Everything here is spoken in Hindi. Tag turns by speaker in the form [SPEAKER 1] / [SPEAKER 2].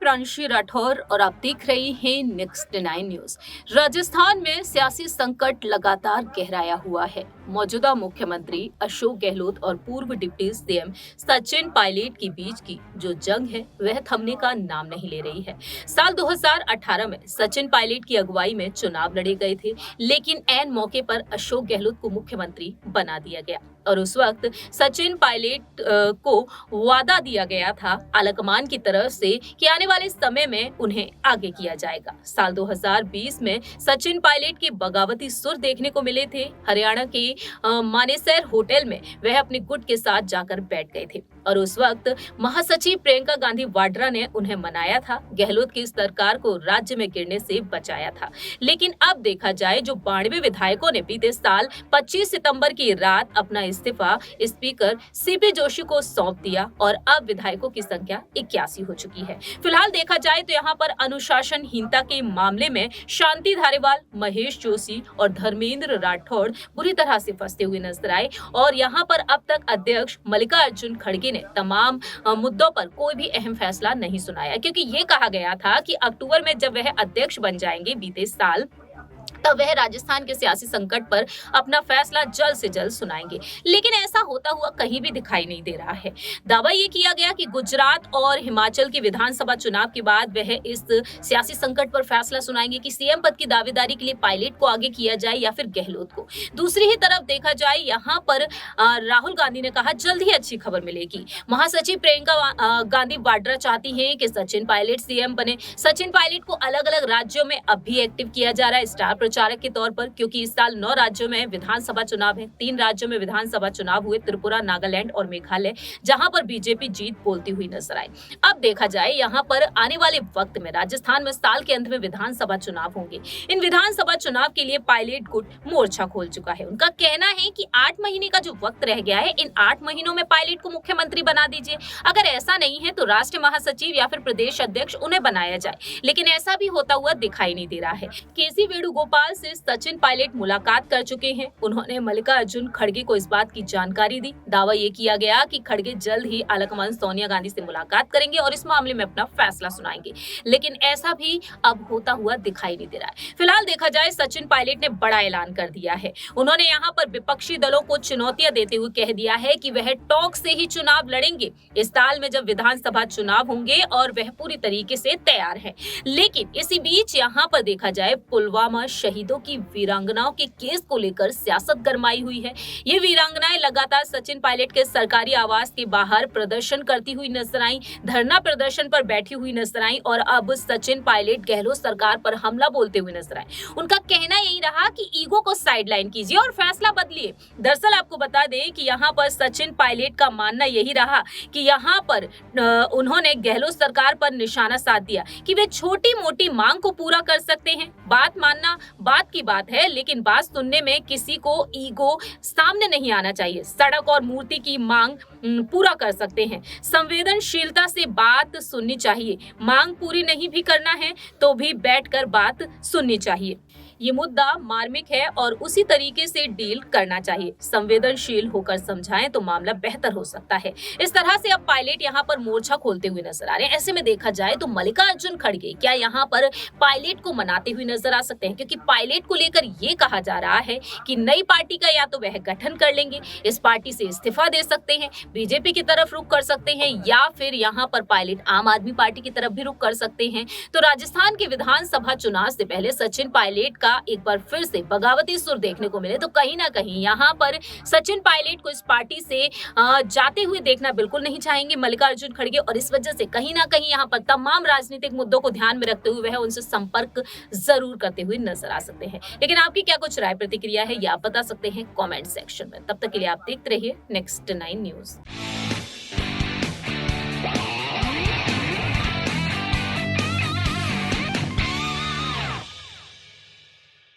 [SPEAKER 1] प्रांशी राठौर और आप देख रहे हैं नेक्स्ट 9 न्यूज। राजस्थान में सियासी संकट लगातार गहराया हुआ है। मौजूदा मुख्यमंत्री अशोक गहलोत और पूर्व डिप्टी सीएम सचिन पायलट के बीच की जो जंग है वह थमने का नाम नहीं ले रही है। साल 2018 में सचिन पायलट की अगुवाई में चुनाव लड़े गए थे, लेकिन ऐन मौके पर अशोक गहलोत को मुख्यमंत्री बना दिया गया और उस वक्त सचिन पायलट को वादा दिया गया था आलाकमान की तरफ से कि आने वाले समय में उन्हें आगे किया जाएगा। साल 2020 में सचिन पायलट के बगावती सुर देखने को मिले थे। हरियाणा के मानेसर होटल में वह अपने गुट के साथ जाकर बैठ गए थे और उस वक्त महासचिव प्रियंका गांधी वाड्रा ने उन्हें मनाया था, गहलोत की सरकार को राज्य में गिरने से बचाया था। लेकिन अब देखा जाए जो 92 विधायकों ने बीते साल 25 सितंबर की रात अपना इस्तीफा स्पीकर सीपी जोशी को सौंप दिया और अब विधायकों की संख्या 81 हो चुकी है। फिलहाल देखा जाए तो यहाँ पर अनुशासनहीनता के मामले में शांति धारीवाल, महेश जोशी और धर्मेंद्र राठौड़ बुरी तरह से फंसते हुए नजर आए और यहाँ पर अब तक अध्यक्ष मल्लिकार्जुन खड़गे ने तमाम मुद्दों पर कोई भी अहम फैसला नहीं सुनाया, क्योंकि ये कहा गया था कि अक्टूबर में जब वह अध्यक्ष बन जाएंगे बीते साल, तब वह राजस्थान के सियासी संकट पर अपना फैसला जल्द से जल्द सुनाएंगे। लेकिन ऐसा होता हुआ कहीं भी दिखाई नहीं दे रहा है। दावा ये किया गया कि गुजरात और हिमाचल के विधानसभा चुनाव के बाद वह इस सियासी संकट पर फैसला सुनाएंगे कि सीएम पद की दावेदारी के लिए पायलट को आगे किया जाए या फिर गहलोत को। दूसरी ही तरफ देखा जाए यहाँ पर राहुल गांधी ने कहा जल्द ही अच्छी खबर मिलेगी। महासचिव प्रियंका गांधी वाड्रा चाहती है कि सचिन पायलट सीएम बने। सचिन पायलट को अलग अलग राज्यों में अब भी एक्टिव किया जा रहा है स्टार प्रचारक के तौर पर, क्योंकि इस साल 9 राज्यों में विधानसभा चुनाव है। 3 राज्यों में विधानसभा चुनाव हुए, त्रिपुरा, नागालैंड और मेघालय, जहां पर बीजेपी जीत बोलती हुई नजर आई। अब देखा जाए यहाँ पर आने वाले वक्त में राजस्थान में साल के अंत में विधानसभा चुनाव होंगे। इन विधानसभा चुनाव के लिए पायलट गुट मोर्चा खोल चुका है। उनका कहना है कि 8 महीने का जो वक्त रह गया है, इन 8 महीनों में पायलट को मुख्यमंत्री बना दीजिए। अगर ऐसा नहीं है तो राष्ट्रीय महासचिव या फिर प्रदेश अध्यक्ष उन्हें बनाया जाए, लेकिन ऐसा भी होता हुआ दिखाई नहीं दे रहा है। केसी वेणुगोपाल से सचिन पायलट मुलाकात कर चुके हैं। उन्होंने मल्लिकार्जुन खड़गे को इस बात की जानकारी दी। दावा ये किया गया कि खड़गे जल्द ही आलाकमान सोनिया गांधी से मुलाकात करेंगे और इस मामले में अपना फैसला सुनाएंगे, लेकिन ऐसा भी अब होता हुआ दिखाई नहीं दे रहा है। फिलहाल देखा जाए सचिन पायलट ने बड़ा ऐलान कर दिया है। उन्होंने यहाँ पर विपक्षी दलों को चुनौतियां देते हुए कह दिया है कि वह टॉक से ही चुनाव लड़ेंगे इस साल में जब विधानसभा चुनाव होंगे और वह पूरी तरीके से तैयार है। लेकिन इसी बीच यहाँ पर देखा जाए पुलवामा शहीदों की वीरांगनाओं के केस को लेकर सियासत गरमाई हुई है। ये वीरांगनाएं लगातार सचिन पायलट के सरकारी आवास के बाहर प्रदर्शन करती हुई नजर आई, धरना प्रदर्शन पर बैठी हुई नजर आई और अब सचिन पायलट गहलोत सरकार पर हमला बोलते हुए नजर आए। उनका कहना यही रहा कि ईगो को साइडलाइन कीजिए और फैसला बदलिए। दरअसल आपको बता दें कि यहाँ पर सचिन पायलट का मानना यही रहा कि यहाँ पर उन्होंने गहलोत सरकार पर निशाना साध दिया कि वे छोटी मोटी मांग को पूरा कर सकते हैं। बात मानना बात की बात है, लेकिन बात सुनने में किसी को ईगो सामने नहीं आना चाहिए। सड़क और मूर्ति की मांग पूरा कर सकते हैं। संवेदनशीलता से बात सुननी चाहिए। मांग पूरी नहीं भी करना है तो भी बैठकर बात सुननी चाहिए। ये मुद्दा मार्मिक है और उसी तरीके से डील करना चाहिए। संवेदनशील होकर समझाएं तो मामला बेहतर हो सकता है। इस तरह से अब पायलट यहाँ पर मोर्चा खोलते हुए नजर आ रहे हैं। ऐसे में देखा जाए तो मल्लिकार्जुन खड़गे क्या यहाँ पर पायलट को मनाते हुए नजर आ सकते हैं, क्योंकि पायलट को लेकर ये कहा जा रहा है कि नई पार्टी का या तो वह गठन कर लेंगे, इस पार्टी से इस्तीफा दे सकते हैं, बीजेपी की तरफ रुख कर सकते हैं या फिर यहाँ पर पायलट आम आदमी पार्टी की तरफ भी रुख कर सकते हैं। तो राजस्थान के विधानसभा चुनाव से पहले सचिन पायलट का एक बार फिर से बगावती सुर देखने को मिले तो कहीं ना कहीं यहाँ पर सचिन पायलट को इस पार्टी से जाते हुए देखना बिल्कुल नहीं चाहेंगे मल्लिकार्जुन खड़गे और इस वजह से कहीं ना कहीं यहाँ पर तमाम राजनीतिक मुद्दों को ध्यान में रखते हुए वह उनसे संपर्क जरूर करते हुए नजर आ सकते हैं। लेकिन आपकी क्या कुछ राय प्रतिक्रिया है ये आप बता सकते हैं कॉमेंट सेक्शन में। तब तक के लिए आप देखते रहिए नेक्स्ट 9 न्यूज।